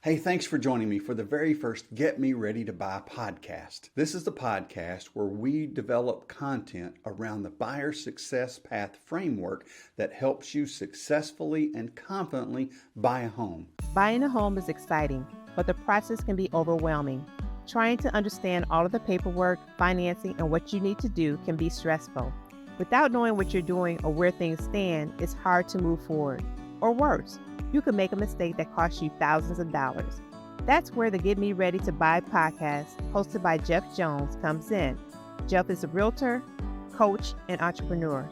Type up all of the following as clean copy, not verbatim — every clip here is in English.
Hey, thanks for joining me for the very first Get Me Ready to Buy podcast. This is the podcast where we develop content around the buyer success path framework that helps you successfully and confidently buy a home. Buying a home is exciting, but the process can be overwhelming. Trying to understand all of the paperwork, financing, and what you need to do can be stressful. Without knowing what you're doing or where things stand, it's hard to move forward. Or worse, you could make a mistake that costs you thousands of dollars. That's where the Get Me Ready to Buy podcast, hosted by Jeff Jones, comes in. Jeff is a realtor, coach, and entrepreneur.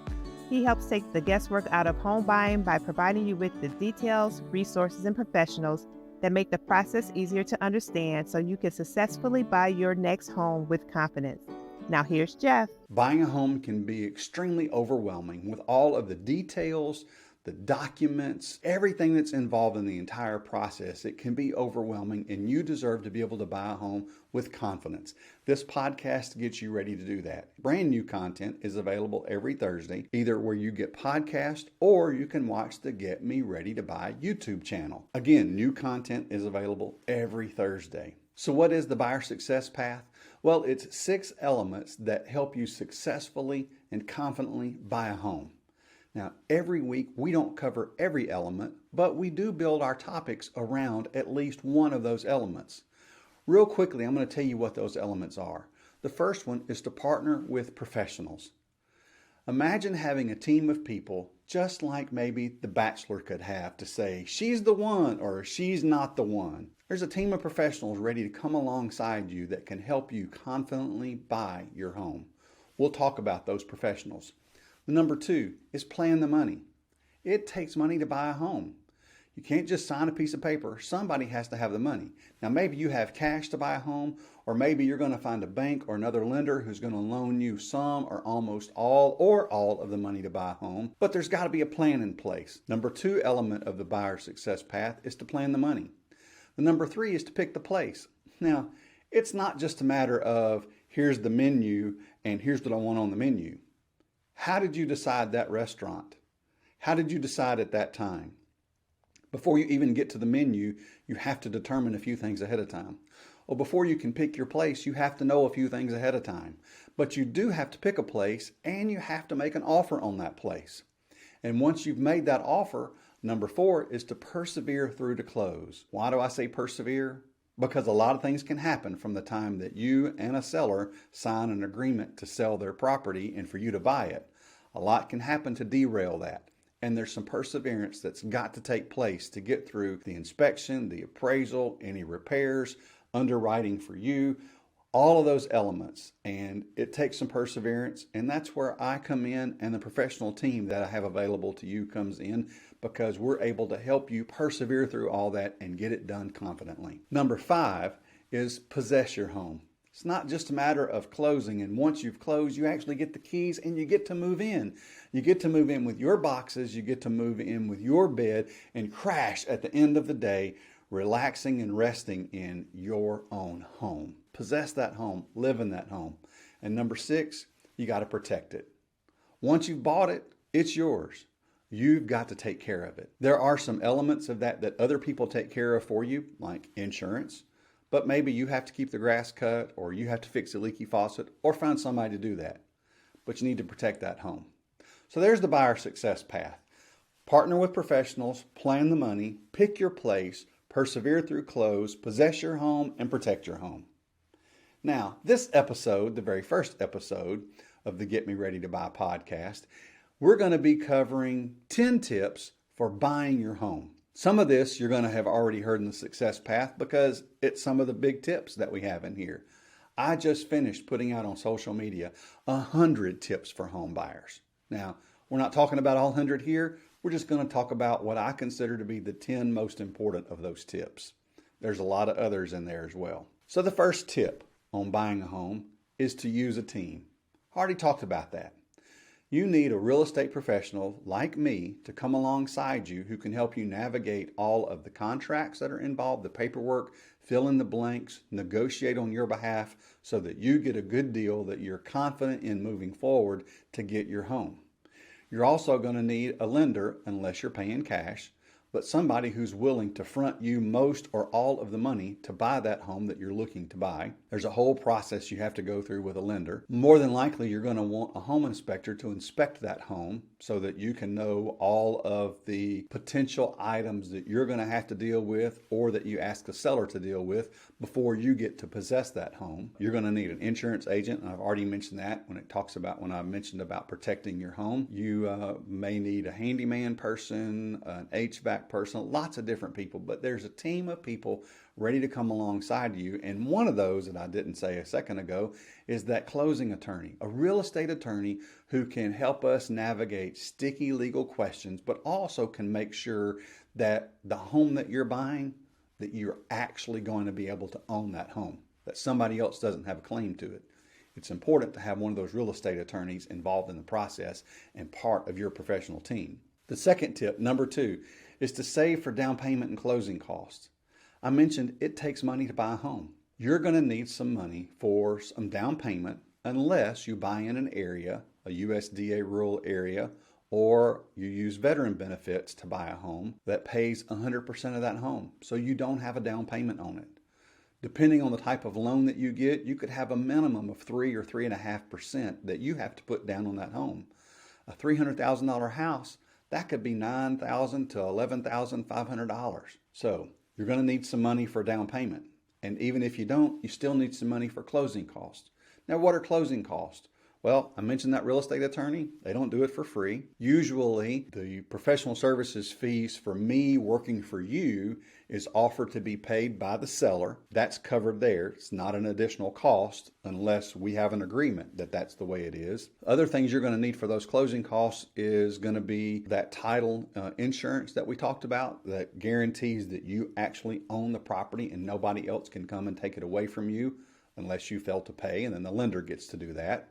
He helps take the guesswork out of home buying by providing you with the details, resources, and professionals that make the process easier to understand so you can successfully buy your next home with confidence. Now here's Jeff. Buying a home can be extremely overwhelming with all of the details, the documents, everything that's involved in the entire process. It can be overwhelming, and you deserve to be able to buy a home with confidence. This podcast gets you ready to do that. Brand new content is available every Thursday, either where you get podcasts or you can watch the Get Me Ready to Buy YouTube channel. Again, new content is available every Thursday. So what is the buyer success path? Well, it's 6 elements that help you successfully and confidently buy a home. Now, every week we don't cover every element, but we do build our topics around at least one of those elements. Real quickly, I'm going to tell you what those elements are. The first one is to partner with professionals. Imagine having a team of people just like maybe The Bachelor could have to say, she's the one or she's not the one. There's a team of professionals ready to come alongside you that can help you confidently buy your home. We'll talk about those professionals. The number 2 is plan the money. It takes money to buy a home. You can't just sign a piece of paper. Somebody has to have the money. Now, maybe you have cash to buy a home, or maybe you're going to find a bank or another lender who's going to loan you some or almost all of the money to buy a home, but there's got to be a plan in place. Number 2 element of the buyer success path is to plan the money. The number 3 is to pick the place. Now, it's not just a matter of here's the menu and here's what I want on the menu. How did you decide that restaurant? How did you decide at that time? Before you even get to the menu, you have to determine a few things ahead of time. Well, before you can pick your place, you have to know a few things ahead of time. But you do have to pick a place, and you have to make an offer on that place. And once you've made that offer, number 4 is to persevere through to close. Why do I say persevere? Because a lot of things can happen from the time that you and a seller sign an agreement to sell their property and for you to buy it. A lot can happen to derail that. And there's some perseverance that's got to take place to get through the inspection, the appraisal, any repairs, underwriting for you, all of those elements. And it takes some perseverance. And that's where I come in, and the professional team that I have available to you comes in, because we're able to help you persevere through all that and get it done confidently. Number 5 is possess your home. It's not just a matter of closing, and once you've closed, you actually get the keys and you get to move in. You get to move in with your boxes, you get to move in with your bed and crash at the end of the day, relaxing and resting in your own home. Possess that home, live in that home. And number 6, you got to protect it. Once you've bought it, it's yours. You've got to take care of it. There are some elements of that other people take care of for you, like insurance. But maybe you have to keep the grass cut, or you have to fix a leaky faucet, or find somebody to do that. But you need to protect that home. So there's the buyer success path. Partner with professionals, plan the money, pick your place, persevere through close, possess your home, and protect your home. Now, this episode, the very first episode of the Get Me Ready to Buy podcast, we're going to be covering 10 tips for buying your home. Some of this you're going to have already heard in the success path because it's some of the big tips that we have in here. I just finished putting out on social media 100 tips for home buyers. Now, we're not talking about all 100 here. We're just going to talk about what I consider to be the 10 most important of those tips. There's a lot of others in there as well. So the first tip on buying a home is to use a team. I already talked about that. You need a real estate professional like me to come alongside you who can help you navigate all of the contracts that are involved, the paperwork, fill in the blanks, negotiate on your behalf so that you get a good deal that you're confident in moving forward to get your home. You're also going to need a lender unless you're paying cash, but somebody who's willing to front you most or all of the money to buy that home that you're looking to buy. There's a whole process you have to go through with a lender. More than likely, you're going to want a home inspector to inspect that home so that you can know all of the potential items that you're going to have to deal with or that you ask the seller to deal with before you get to possess that home. You're going to need an insurance agent, and I've already mentioned that when I mentioned about protecting your home. You may need a handyman person, an HVAC person, lots of different people, but there's a team of people ready to come alongside you. And one of those that I didn't say a second ago is that closing attorney, a real estate attorney who can help us navigate sticky legal questions, but also can make sure that the home that you're buying, that you're actually going to be able to own that home, that somebody else doesn't have a claim to it. It's important to have one of those real estate attorneys involved in the process and part of your professional team. The second tip, number 2, is to save for down payment and closing costs. I mentioned it takes money to buy a home. You're going to need some money for some down payment unless you buy in an area, a USDA rural area, or you use veteran benefits to buy a home that pays 100% of that home, so you don't have a down payment on it. Depending on the type of loan that you get, you could have a minimum of 3 or 3.5% that you have to put down on that home. A $300,000 house, that could be $9,000 to $11,500. So you're going to need some money for a down payment. And even if you don't, you still need some money for closing costs. Now, what are closing costs? Well, I mentioned that real estate attorney. They don't do it for free. Usually, the professional services fees for me working for you is offered to be paid by the seller. That's covered there. It's not an additional cost unless we have an agreement that that's the way it is. Other things you're going to need for those closing costs is going to be that title insurance that we talked about that guarantees that you actually own the property and nobody else can come and take it away from you unless you fail to pay, and then the lender gets to do that.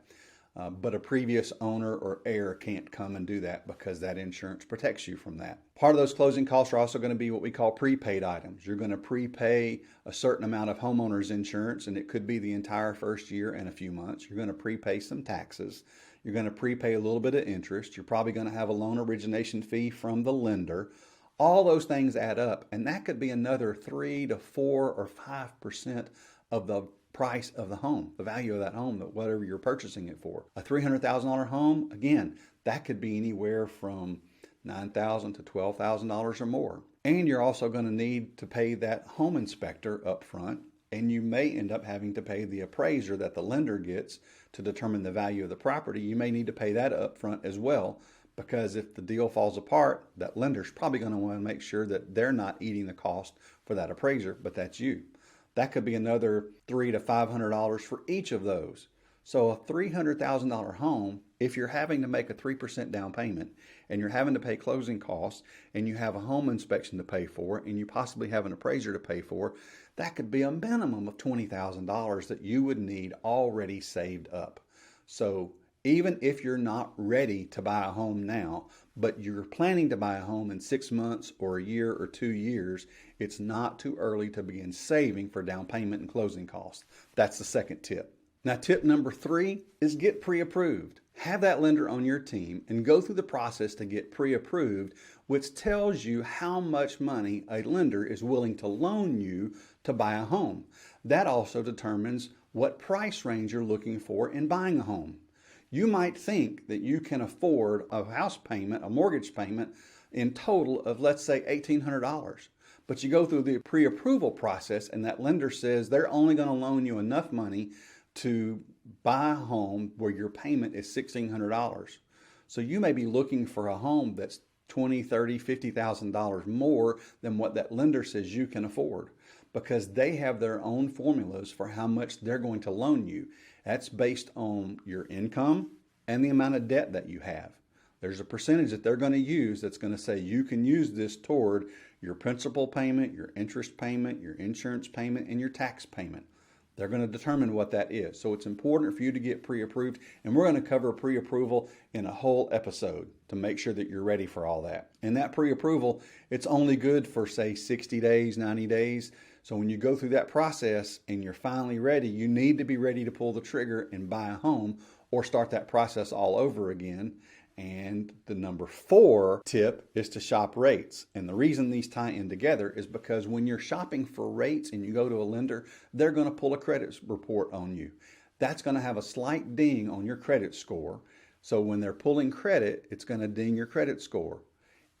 But a previous owner or heir can't come and do that because that insurance protects you from that. Part of those closing costs are also going to be what we call prepaid items. You're going to prepay a certain amount of homeowner's insurance, and it could be the entire first year and a few months. You're going to prepay some taxes. You're going to prepay a little bit of interest. You're probably going to have a loan origination fee from the lender. All those things add up, and that could be another 3 to 4 or 5% of the price of the home, the value of that home, that whatever you're purchasing it for. A $300,000 home, again, that could be anywhere from $9,000 to $12,000 or more. And you're also going to need to pay that home inspector up front, and you may end up having to pay the appraiser that the lender gets to determine the value of the property. You may need to pay that up front as well, because if the deal falls apart, that lender's probably going to want to make sure that they're not eating the cost for that appraiser, but that's you. That could be another $300 to $500 for each of those. So a $300,000 home, if you're having to make a 3% down payment and you're having to pay closing costs and you have a home inspection to pay for and you possibly have an appraiser to pay for, that could be a minimum of $20,000 that you would need already saved up. So even if you're not ready to buy a home now, but you're planning to buy a home in 6 months or a year or 2 years, it's not too early to begin saving for down payment and closing costs. That's the second tip. Now, tip number 3 is get pre-approved. Have that lender on your team and go through the process to get pre-approved, which tells you how much money a lender is willing to loan you to buy a home. That also determines what price range you're looking for in buying a home. You might think that you can afford a house payment, a mortgage payment in total of, let's say, $1,800. But you go through the pre-approval process and that lender says they're only going to loan you enough money to buy a home where your payment is $1,600. So you may be looking for a home that's $20,000, $30,000, $50,000 more than what that lender says you can afford, because they have their own formulas for how much they're going to loan you. That's based on your income and the amount of debt that you have. There's a percentage that they're going to use that's going to say you can use this toward your principal payment, your interest payment, your insurance payment, and your tax payment. They're going to determine what that is. So it's important for you to get pre-approved, and we're going to cover pre-approval in a whole episode to make sure that you're ready for all that. And that pre-approval, it's only good for, say, 60 days, 90 days. So when you go through that process and you're finally ready, you need to be ready to pull the trigger and buy a home or start that process all over again. And the number 4 tip is to shop rates. And the reason these tie in together is because when you're shopping for rates and you go to a lender, they're going to pull a credit report on you. That's going to have a slight ding on your credit score. So when they're pulling credit, it's going to ding your credit score.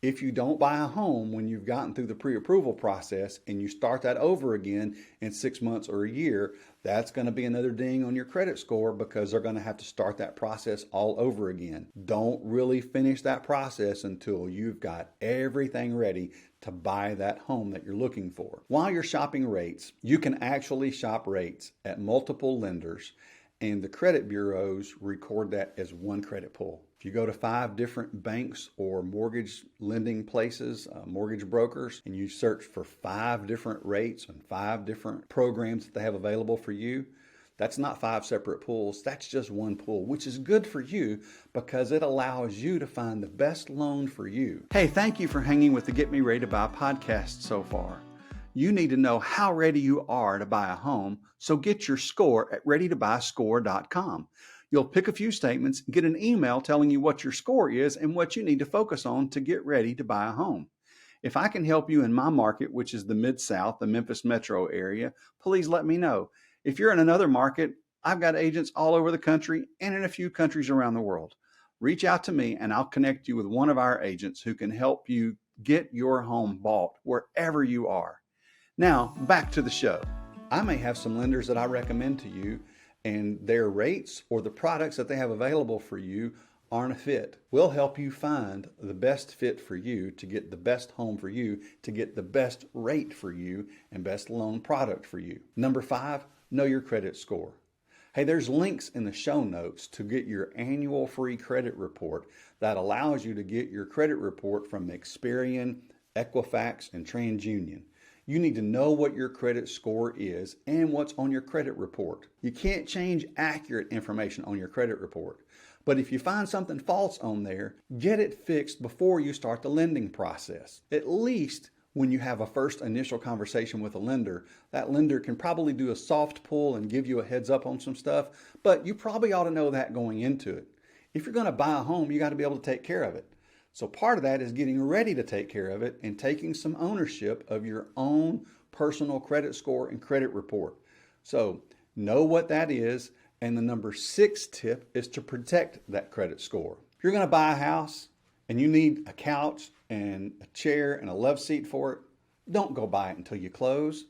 If you don't buy a home when you've gotten through the pre-approval process and you start that over again in 6 months or a year, that's going to be another ding on your credit score because they're going to have to start that process all over again. Don't really finish that process until you've got everything ready to buy that home that you're looking for. While you're shopping rates, you can actually shop rates at multiple lenders, and the credit bureaus record that as one credit pull. If you go to 5 different banks or mortgage lending places, mortgage brokers, and you search for 5 different rates and 5 different programs that they have available for you, that's not 5 separate pulls. That's just one pull, which is good for you because it allows you to find the best loan for you. Hey, thank you for hanging with the Get Me Ready to Buy podcast so far. You need to know how ready you are to buy a home, so get your score at readytobuyscore.com. You'll pick a few statements, get an email telling you what your score is and what you need to focus on to get ready to buy a home. If I can help you in my market, which is the Mid-South, the Memphis metro area, please let me know. If you're in another market, I've got agents all over the country and in a few countries around the world. Reach out to me and I'll connect you with one of our agents who can help you get your home bought wherever you are. Now, back to the show. I may have some lenders that I recommend to you, and their rates or the products that they have available for you aren't a fit. We'll help you find the best fit for you to get the best home for you, to get the best rate for you, and best loan product for you. Number 5, know your credit score. Hey, there's links in the show notes to get your annual free credit report that allows you to get your credit report from Experian, Equifax, and TransUnion. You need to know what your credit score is and what's on your credit report. You can't change accurate information on your credit report. But if you find something false on there, get it fixed before you start the lending process. At least when you have a first initial conversation with a lender, that lender can probably do a soft pull and give you a heads up on some stuff, but you probably ought to know that going into it. If you're going to buy a home, you got to be able to take care of it. So part of that is getting ready to take care of it and taking some ownership of your own personal credit score and credit report. So know what that is. And the number 6 tip is to protect that credit score. If you're going to buy a house and you need a couch and a chair and a love seat for it, don't go buy it until you close.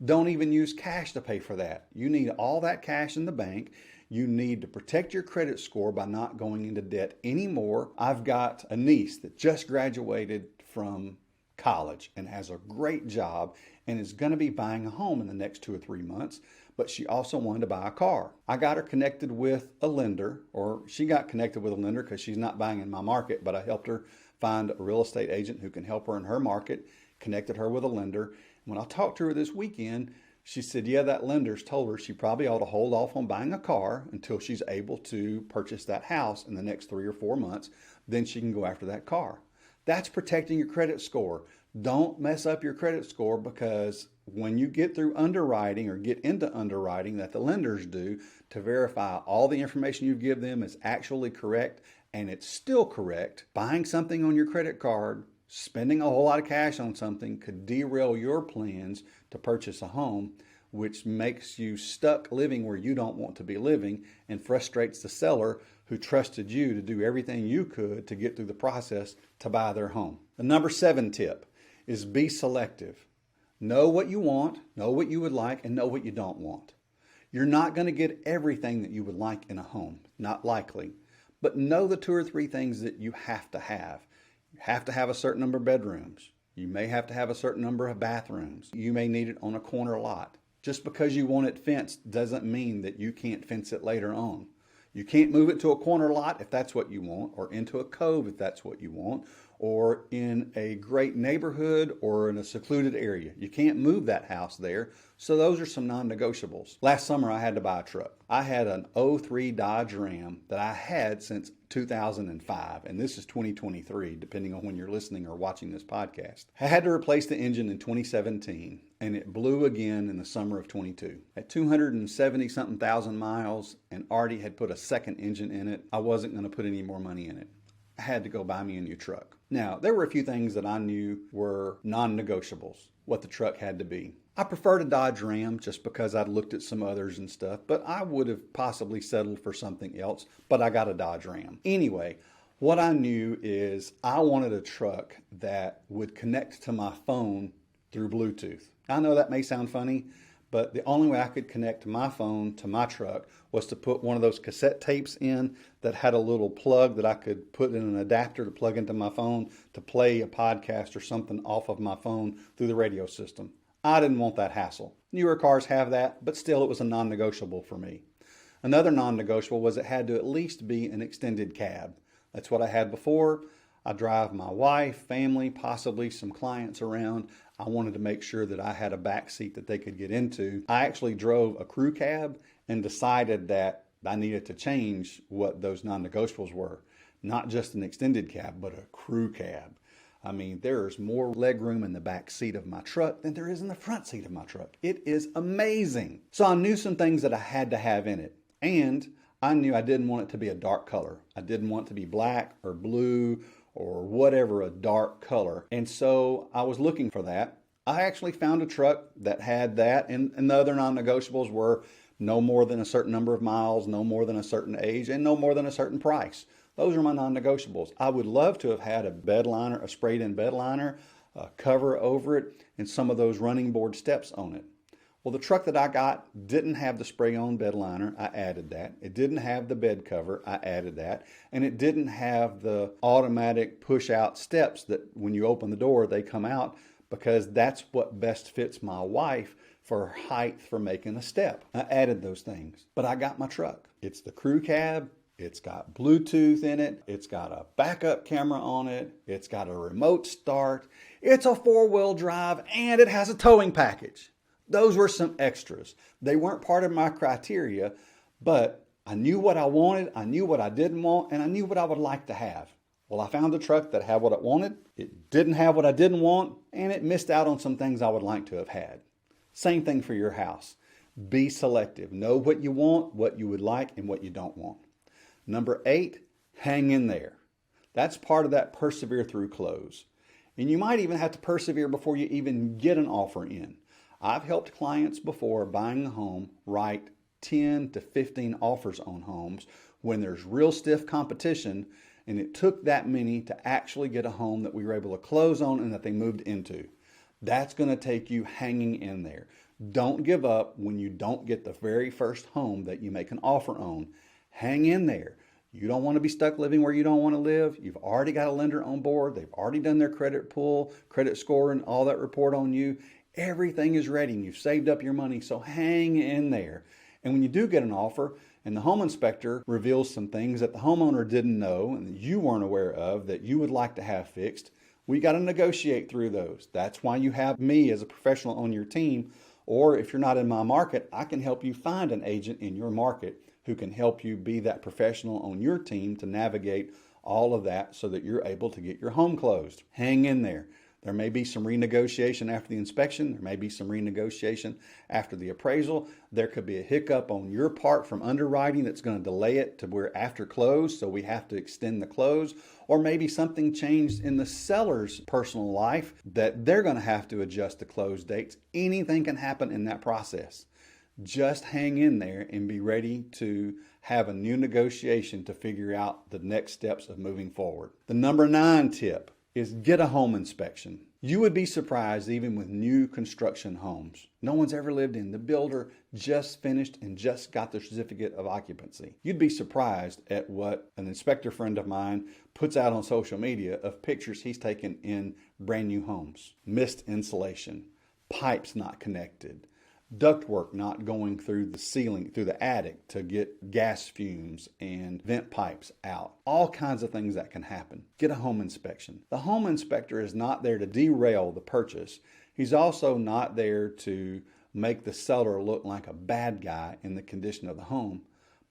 Don't even use cash to pay for that. You need all that cash in the bank. You need to protect your credit score by not going into debt anymore. I've got a niece that just graduated from college and has a great job and is going to be buying a home in the next 2 or 3 months, but she also wanted to buy a car. I got her connected with a lender, or she got connected with a lender because she's not buying in my market, but I helped her find a real estate agent who can help her in her market, connected her with a lender. When I talked to her this weekend, she said, yeah, that lender's told her she probably ought to hold off on buying a car until she's able to purchase that house in the next 3 or 4 months. Then she can go after that car. That's protecting your credit score. Don't mess up your credit score, because when you get through underwriting or get into underwriting that the lenders do to verify all the information you give them is actually correct and it's still correct, buying something on your credit card, spending a whole lot of cash on something could derail your plans to purchase a home, which makes you stuck living where you don't want to be living and frustrates the seller who trusted you to do everything you could to get through the process to buy their home. The number 7 tip is be selective. Know what you want, know what you would like, and know what you don't want. You're not going to get everything that you would like in a home, not likely, but know the 2 or 3 things that you have to have. You have to have a certain number of bedrooms. You may have to have a certain number of bathrooms. You may need it on a corner lot. Just because you want it fenced doesn't mean that you can't fence it later on. You can't move it to a corner lot if that's what you want, or into a cove if that's what you want, or in a great neighborhood or in a secluded area. You can't move that house there. So those are some non-negotiables. Last summer I had to buy a truck. I had an '03 Dodge Ram that I had since 2005, and this is 2023, depending on when you're listening or watching this podcast. I had to replace the engine in 2017, and it blew again in the summer of 22. At 270 something thousand miles, and already had put a second engine in it, I wasn't going to put any more money in it. I had to go buy me a new truck. Now, there were a few things that I knew were non-negotiables, what the truck had to be. I preferred a Dodge Ram just because I'd looked at some others and stuff, but I would have possibly settled for something else, but I got a Dodge Ram. Anyway, what I knew is I wanted a truck that would connect to my phone through Bluetooth. I know that may sound funny, but the only way I could connect my phone to my truck was to put one of those cassette tapes in that had a little plug that I could put in an adapter to plug into my phone to play a podcast or something off of my phone through the radio system. I didn't want that hassle. Newer cars have that, but still it was a non-negotiable for me. Another non-negotiable was it had to at least be an extended cab. That's what I had before. I drive my wife, family, possibly some clients around. I wanted to make sure that I had a back seat that they could get into. I actually drove a crew cab and decided that I needed to change what those non-negotiables were. Not just an extended cab, but a crew cab. I mean, there's more legroom in the back seat of my truck than there is in the front seat of my truck. It is amazing. So I knew some things that I had to have in it. And I knew I didn't want it to be a dark color. I didn't want it to be black or blue or whatever, a dark color. And so I was looking for that. I actually found a truck that had that, and the other non-negotiables were no more than a certain number of miles, no more than a certain age, and no more than a certain price. Those are my non-negotiables. I would love to have had a bed liner, a sprayed-in bed liner, a cover over it, and some of those running board steps on it. Well, the truck that I got didn't have the spray-on bed liner. I added that. It didn't have the bed cover. I added that. And it didn't have the automatic push-out steps that when you open the door, they come out, because that's what best fits my wife for height for making a step. I added those things, but I got my truck. It's the crew cab. It's got Bluetooth in it. It's got a backup camera on it. It's got a remote start. It's a 4-wheel drive, and it has a towing package. Those were some extras. They weren't part of my criteria, but I knew what I wanted, I knew what I didn't want, and I knew what I would like to have. Well, I found a truck that had what I wanted. It didn't have what I didn't want, and it missed out on some things I would like to have had. Same thing for your house. Be selective. Know what you want, what you would like, and what you don't want. Number 8, hang in there. That's part of that persevere through close. And you might even have to persevere before you even get an offer in. I've helped clients before buying a home write 10 to 15 offers on homes when there's real stiff competition, and it took that many to actually get a home that we were able to close on and that they moved into. That's going to take you hanging in there. Don't give up when you don't get the very first home that you make an offer on. Hang in there. You don't want to be stuck living where you don't want to live. You've already got a lender on board. They've already done their credit pull, credit score, and all that report on you. Everything is ready and you've saved up your money, so hang in there. And when you do get an offer and the home inspector reveals some things that the homeowner didn't know and that you weren't aware of that you would like to have fixed, we got to negotiate through those. That's why you have me as a professional on your team. Or if you're not in my market, I can help you find an agent in your market who can help you be that professional on your team to navigate all of that so that you're able to get your home closed. Hang in there. There may be some renegotiation after the inspection. There may be some renegotiation after the appraisal. There could be a hiccup on your part from underwriting that's going to delay it to where after close, so we have to extend the close. Or maybe something changed in the seller's personal life that they're going to have to adjust the close dates. Anything can happen in that process. Just hang in there and be ready to have a new negotiation to figure out the next steps of moving forward. The number 9 tip is get a home inspection. You would be surprised even with new construction homes. No one's ever lived in. The builder just finished and just got their certificate of occupancy. You'd be surprised at what an inspector friend of mine puts out on social media of pictures he's taken in brand new homes. Missed insulation, pipes not connected, ductwork not going through the ceiling, through the attic to get gas fumes and vent pipes out. All kinds of things that can happen. Get a home inspection. The home inspector is not there to derail the purchase. He's also not there to make the seller look like a bad guy in the condition of the home.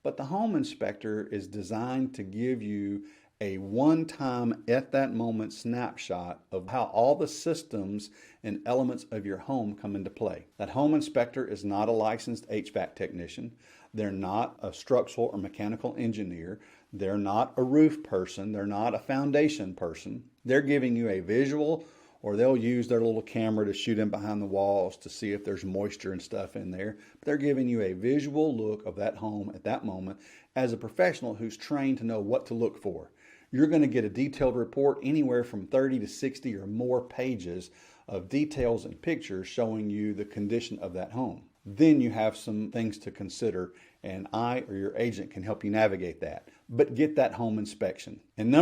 But the home inspector is designed to give you a one-time, at that moment snapshot of how all the systems and elements of your home come into play. That home inspector is not a licensed HVAC technician. They're not a structural or mechanical engineer. They're not a roof person. They're not a foundation person. They're giving you a visual, or they'll use their little camera to shoot in behind the walls to see if there's moisture and stuff in there. But they're giving you a visual look of that home at that moment as a professional who's trained to know what to look for. You're going to get a detailed report anywhere from 30 to 60 or more pages of details and pictures showing you the condition of that home. Then you have some things to consider, and I or your agent can help you navigate that. But get that home inspection. And the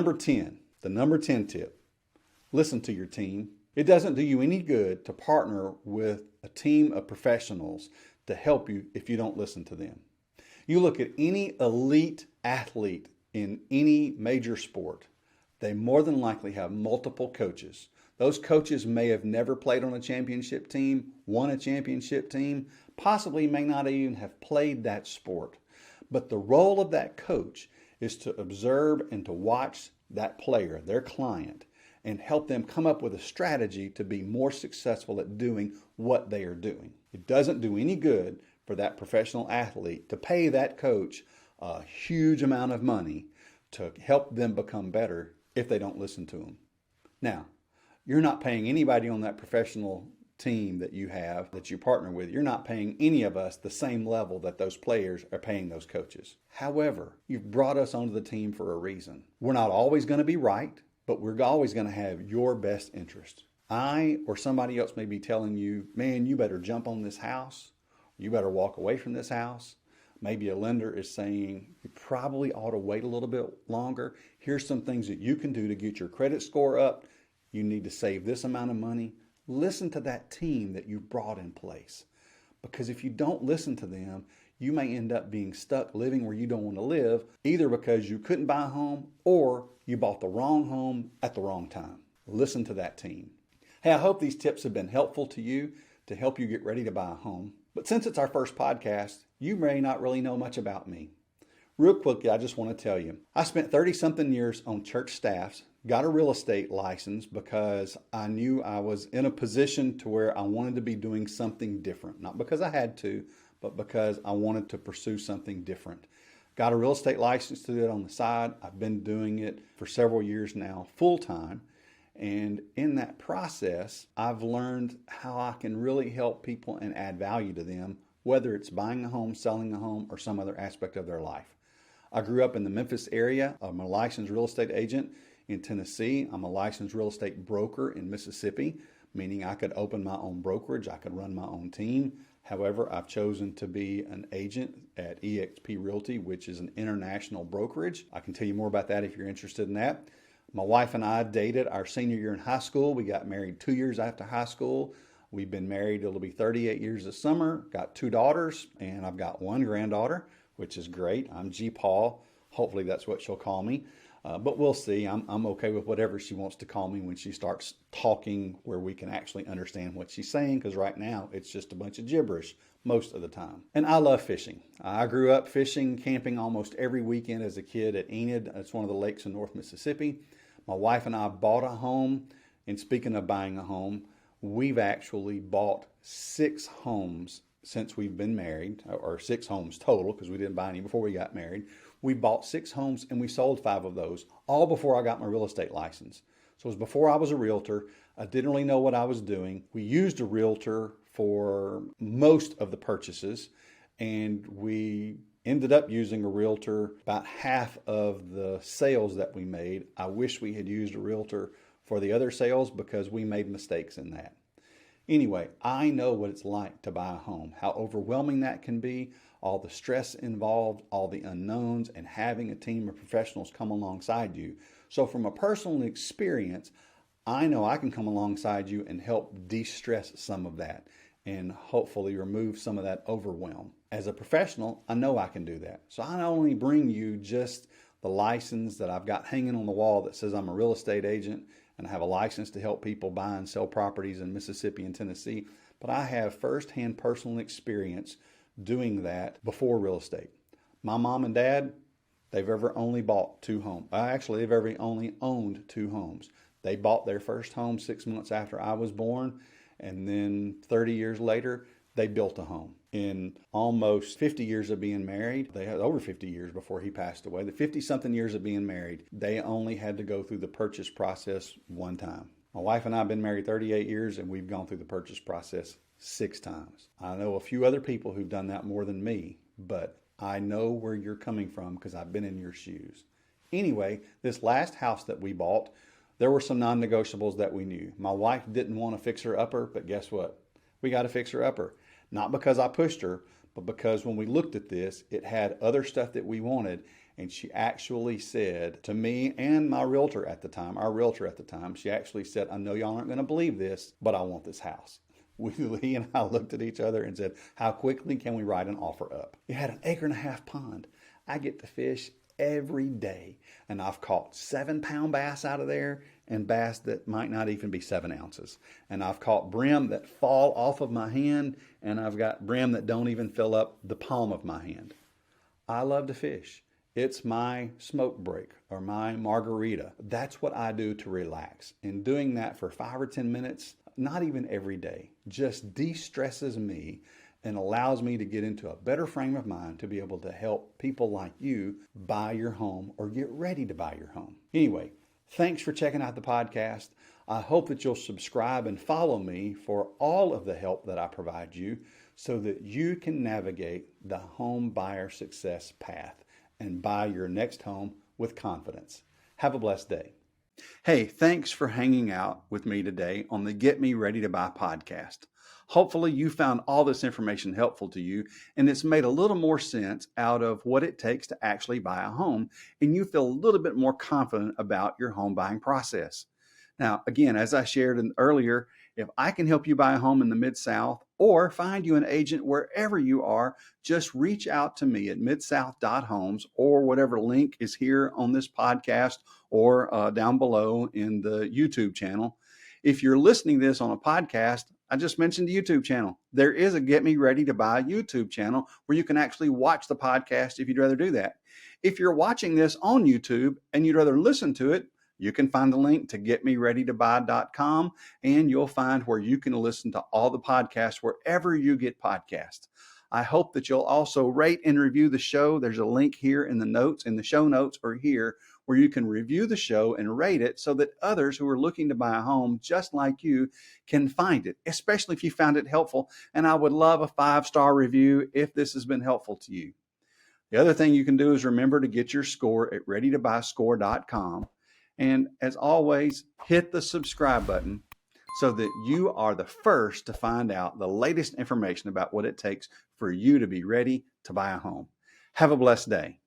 number 10 tip, listen to your team. It doesn't do you any good to partner with a team of professionals to help you if you don't listen to them. You look at any elite athlete in any major sport, they more than likely have multiple coaches. Those coaches may have never played on a championship team, won a championship team, possibly may not even have played that sport. But the role of that coach is to observe and to watch that player, their client, and help them come up with a strategy to be more successful at doing what they are doing. It doesn't do any good for that professional athlete to pay that coach a huge amount of money to help them become better if they don't listen to them. Now, you're not paying anybody on that professional team that you have, that you partner with. You're not paying any of us the same level that those players are paying those coaches. However, you've brought us onto the team for a reason. We're not always going to be right, but we're always going to have your best interest. I or somebody else may be telling you, man, you better jump on this house. You better walk away from this house. Maybe a lender is saying you probably ought to wait a little bit longer. Here's some things that you can do to get your credit score up. You need to save this amount of money. Listen to that team that you've brought in place. Because if you don't listen to them, you may end up being stuck living where you don't want to live, either because you couldn't buy a home or you bought the wrong home at the wrong time. Listen to that team. Hey, I hope these tips have been helpful to you to help you get ready to buy a home. But since it's our first podcast, you may not really know much about me. Real quickly, I just want to tell you, I spent 30-something years on church staffs, got a real estate license because I knew I was in a position to where I wanted to be doing something different. Not because I had to, but because I wanted to pursue something different. Got a real estate license to do it on the side. I've been doing it for several years now, full time. And in that process, I've learned how I can really help people and add value to them, whether it's buying a home, selling a home, or some other aspect of their life. I grew up in the Memphis area. I'm a licensed real estate agent in Tennessee. I'm a licensed real estate broker in Mississippi, meaning I could open my own brokerage. I could run my own team. However, I've chosen to be an agent at eXp Realty, which is an international brokerage. I can tell you more about that if you're interested in that. My wife and I dated our senior year in high school. We got married 2 years after high school. We've been married, it'll be 38 years this summer. Got 2 daughters, and I've got 1 granddaughter, which is great. I'm G. Paul. Hopefully that's what she'll call me. But we'll see. I'm okay with whatever she wants to call me when she starts talking where we can actually understand what she's saying, because right now it's just a bunch of gibberish most of the time. And I love fishing. I grew up fishing, camping almost every weekend as a kid at Enid. It's one of the lakes in North Mississippi. My wife and I bought a home. And speaking of buying a home, we've actually bought 6 homes since we've been married, or 6 homes total, because we didn't buy any before we got married. We bought 6 homes and we sold 5 of those, all before I got my real estate license. So it was before I was a realtor. I didn't really know what I was doing. We used a realtor for most of the purchases, and we ended up using a realtor about half of the sales that we made. I wish we had used a realtor for the other sales because we made mistakes in that. Anyway, I know what it's like to buy a home, how overwhelming that can be, all the stress involved, all the unknowns, and having a team of professionals come alongside you. So from a personal experience, I know I can come alongside you and help de-stress some of that and hopefully remove some of that overwhelm. As a professional, I know I can do that. So I not only bring you just the license that I've got hanging on the wall that says I'm a real estate agent and I have a license to help people buy and sell properties in Mississippi and Tennessee, but I have firsthand personal experience doing that before real estate. My mom and dad, they've ever only bought 2 homes. Actually, they've ever only owned 2 homes. They bought their first home 6 months after I was born, and then 30 years later, they built a home. In almost 50 years of being married, they had over 50 years before he passed away. The 50-something years of being married, they only had to go through the purchase process one time. My wife and I have been married 38 years, and we've gone through the purchase process 6 times. I know a few other people who've done that more than me, but I know where you're coming from because I've been in your shoes. Anyway, this last house that we bought, there were some non-negotiables that we knew. My wife didn't want a fixer-upper, but guess what? We got a fixer-upper. Not because I pushed her, but because when we looked at this, it had other stuff that we wanted. And she actually said to me and my realtor at the time, she actually said, I know y'all aren't going to believe this, but I want this house. He and I looked at each other and said, how quickly can we write an offer up? It had an 1.5-acre pond. I get to fish every day, and I've caught 7-pound bass out of there and bass that might not even be 7 ounces. And I've caught brim that fall off of my hand, and I've got brim that don't even fill up the palm of my hand. I love to fish. It's my smoke break or my margarita. That's what I do to relax. And doing that for 5 or 10 minutes, not even every day, just de-stresses me and allows me to get into a better frame of mind to be able to help people like you buy your home or get ready to buy your home. Anyway, thanks for checking out the podcast. I hope that you'll subscribe and follow me for all of the help that I provide you so that you can navigate the home buyer success path and buy your next home with confidence. Have a blessed day. Hey, thanks for hanging out with me today on the Get Me Ready to Buy podcast. Hopefully you found all this information helpful to you and it's made a little more sense out of what it takes to actually buy a home, and you feel a little bit more confident about your home buying process. Now, again, as I shared earlier, if I can help you buy a home in the Mid-South or find you an agent wherever you are, just reach out to me at midsouth.homes or whatever link is here on this podcast or down below in the YouTube channel. If you're listening to this on a podcast, I just mentioned the YouTube channel. There is a Get Me Ready to Buy YouTube channel where you can actually watch the podcast if you'd rather do that. If you're watching this on YouTube and you'd rather listen to it, you can find the link to getmereadytobuy.com, and you'll find where you can listen to all the podcasts wherever you get podcasts. I hope that you'll also rate and review the show. There's a link here in the notes, in the show notes or here, where you can review the show and rate it so that others who are looking to buy a home just like you can find it, especially if you found it helpful. And I would love a 5-star review if this has been helpful to you. The other thing you can do is remember to get your score at readytobuyscore.com. And as always, hit the subscribe button so that you are the first to find out the latest information about what it takes for you to be ready to buy a home. Have a blessed day.